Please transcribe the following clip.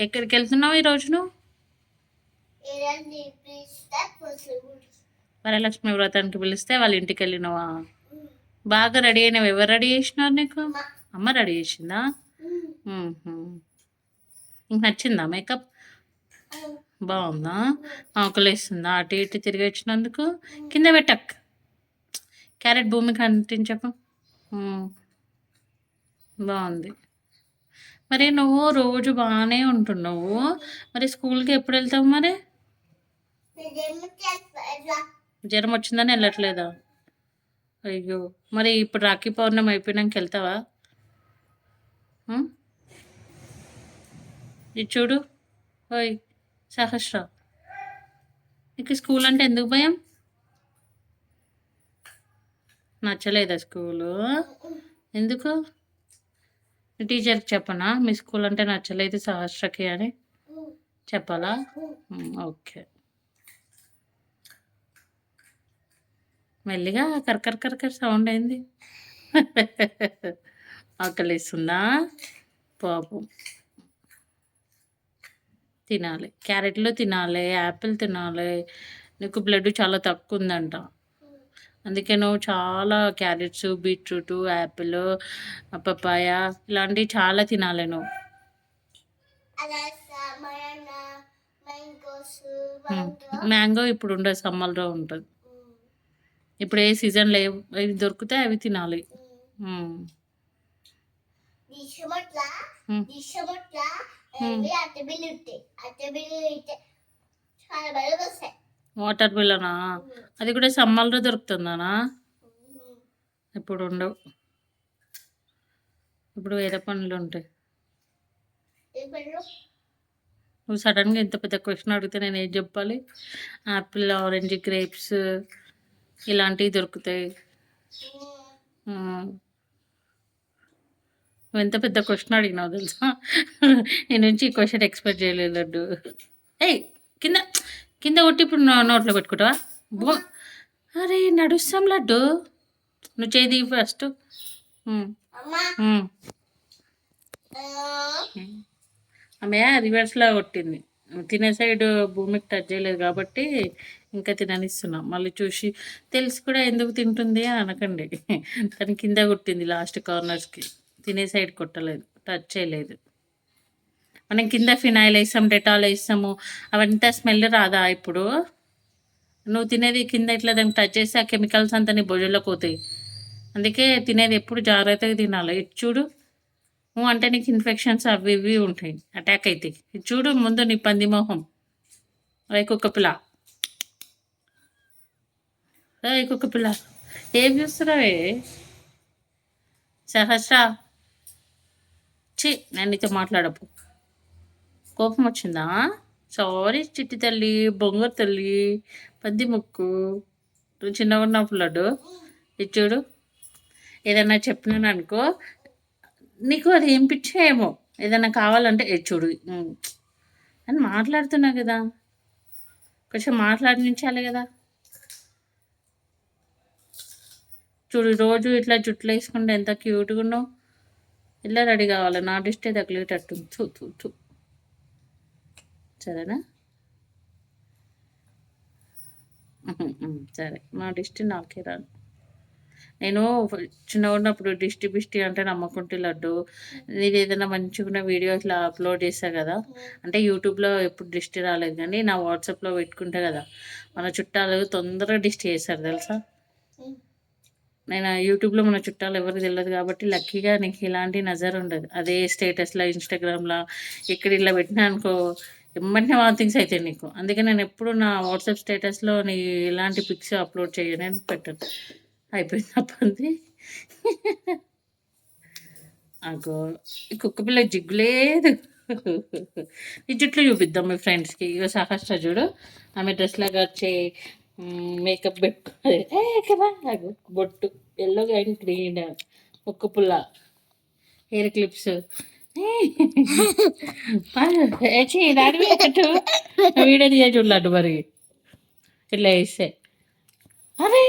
ఎక్కడికి వెళ్తున్నావు ఈరోజు నువ్వు? వరలక్ష్మి వ్రతానికి పిలిస్తే వాళ్ళ ఇంటికి వెళ్ళినవా? బాగా రెడీ అయినావు. ఎవరు రెడీ చేసినారు నీకు? అమ్మ రెడీ చేసిందా? నీకు నచ్చిందా మేకప్? బాగుందా? ఆకులేస్తుందా అటు ఇటు తిరిగి వచ్చినందుకు? కింద పెట్టక్ క్యారెట్ భూమికి అంటించకు. బాగుంది. మరి నువ్వు రోజు బాగానే ఉంటున్నావు, మరి స్కూల్కి ఎప్పుడు వెళ్తావు? మరి జ్వరం వచ్చిందని వెళ్ళట్లేదా? అయ్యో, మరి ఇప్పుడు రాఖీ పౌర్ణమి అయిపోయినాక వెళ్తావా? ఇది చూడు, ఓయ్ సహస్ర, నీకు స్కూల్ అంటే ఎందుకు భయం? నచ్చలేదా స్కూలు? ఎందుకు? టీచర్కి చెప్పనా మీ స్కూల్ అంటే నచ్చలేదు సహస్రకి అని చెప్పాలా? ఓకే. మెల్లిగా కరకర కరకర సౌండ్ అయింది. ఆకలిస్తుందా? పాపం. తినాలి, క్యారెట్లు తినాలి, యాపిల్ తినాలి. నీకు బ్లడ్ చాలా తక్కువ ఉందంట, అందుకే నువ్వు చాలా క్యారెట్స్, బీట్రూట్, యాపిల్, పపాయ ఇలాంటివి చాలా తినాలి నువ్వు. మ్యాంగో ఇప్పుడు ఉండదు, సమ్మర్లో ఉంటుంది. ఇప్పుడు ఏ సీజన్లో ఏవి దొరికితే అవి తినాలి. వాటర్ మిలనా? అది కూడా సమ్మర్లో దొరుకుతుందానా? ఇప్పుడు ఉండవు, ఇప్పుడు వేరే పనులు ఉంటాయి. నువ్వు సడన్గా ఇంత పెద్ద క్వశ్చన్ అడిగితే నేను ఏం చెప్పాలి? యాపిల్, ఆరెంజ్, గ్రేప్స్ ఇలాంటివి దొరుకుతాయి. నువ్వు ఎంత పెద్ద క్వశ్చన్ అడిగినావు తెలుసా? నేను నుంచి ఈ క్వశ్చన్ ఎక్స్పెక్ట్ చేయలేదు లడ్డు. ఏయ్, కింద కింద కొట్టి ఇప్పుడు నోట్లో పెట్టుకుంటావా? బో, అరే నడుస్తాం లడ్డు, నువ్వు చేయి ఫస్ట్. ఆమె రివర్స్లో కొట్టింది, తినే సైడ్ భూమికి టచ్ చేయలేదు కాబట్టి ఇంకా తిననిస్తున్నాం. మళ్ళీ చూసి తెలిసి కూడా ఎందుకు తింటుంది అని అనకండి. తను కింద కొట్టింది లాస్ట్ కార్నర్స్కి, తినే సైడ్ కొట్టలేదు, టచ్ చేయలేదు. మనం కింద ఫినాయిల్ వేస్తాం, డెటాల్ వేస్తాము, అవంతా స్మెల్ రాదా? ఇప్పుడు నువ్వు తినేది కింద ఇట్లా దాన్ని టచ్ చేస్తే ఆ కెమికల్స్ అంతా నీ భోజనంలోకి పోతాయి. అందుకే తినేది ఎప్పుడు జాగ్రత్తగా తినాలి. ఇది చూడు, నువ్వు అంటే నీకు ఇన్ఫెక్షన్స్ అవి ఇవి ఉంటాయి, అటాక్ అవుతాయి. ఇది చూడు ముందు నీ పంది మొహం. కుక్క పిల్ల, కుక్క పిల్ల, ఏం చూస్తున్నావే? సహస్ర, చి నేను నీతో మాట్లాడపు. కోపం వచ్చిందా? సారీ చిట్టి తల్లి, బొంగరు తల్లి, పంది ముక్కు. నువ్వు చిన్నగా ఉన్నప్పుడు లడ్డు, ఇది చూడు, ఏదన్నా చెప్పినాను అనుకో, నీకు అది ఏం పిచ్చేమో, ఏదైనా కావాలంటే చూడు అని మాట్లాడుతున్నా కదా, కొంచెం మాట్లాడించాలి కదా. చూడు, రోజు ఇట్లా జుట్లు వేసుకుంటే ఎంత క్యూట్గా ఉన్నావు. ఇలా రెడీ కావాలి, నా డిస్టే తగిలేటట్టు. చూ సరేనా? సరే, నా డిస్టి నాకే రాను. నేను చిన్నగా ఉన్నప్పుడు బిష్టి అంటే నమ్మకుంటే లడ్డు, నేను ఏదైనా మంచిగా వీడియో ఇట్లా అప్లోడ్ చేస్తా కదా, అంటే యూట్యూబ్లో ఎప్పుడు డిస్టి రాలేదు, కానీ నా వాట్సాప్లో పెట్టుకుంటే కదా మన చుట్టాలు తొందరగా డిస్టి చేస్తారు తెలుసా. నేను యూట్యూబ్లో మన చుట్టాలు ఎవరికి తెలియదు కాబట్టి లక్కీగా నీకు ఇలాంటి నజర్ ఉండదు. అదే స్టేటస్లో, ఇన్స్టాగ్రామ్లో ఇక్కడ ఇలా పెట్టినా అనుకో, ఎమ్మటే వాంతింగ్స్ అవుతాయి నీకు. అందుకే నేను ఎప్పుడు నా వాట్సాప్ స్టేటస్లో నీ ఇలాంటి పిక్స్ అప్లోడ్ చేయను, పెట్టను. అయిపోయింది తప్పంది. అగో, ఈ కుక్క పిల్ల జిగ్గులేదు. ఈ జుట్లు చూపిద్దాం మీ ఫ్రెండ్స్కి. ఇక సహస్ర చూడు, ఆమె డ్రెస్ లాగా వచ్చే మేకప్ పెట్టుకోలేదు, బొట్టు ఎల్లో అండ్ గ్రీన్, కుక్క పుల్ల, హెయిర్ క్లిప్స్. వీడియో తీయ చూడలేదు మరి ఇట్లా వేస్తే. అరే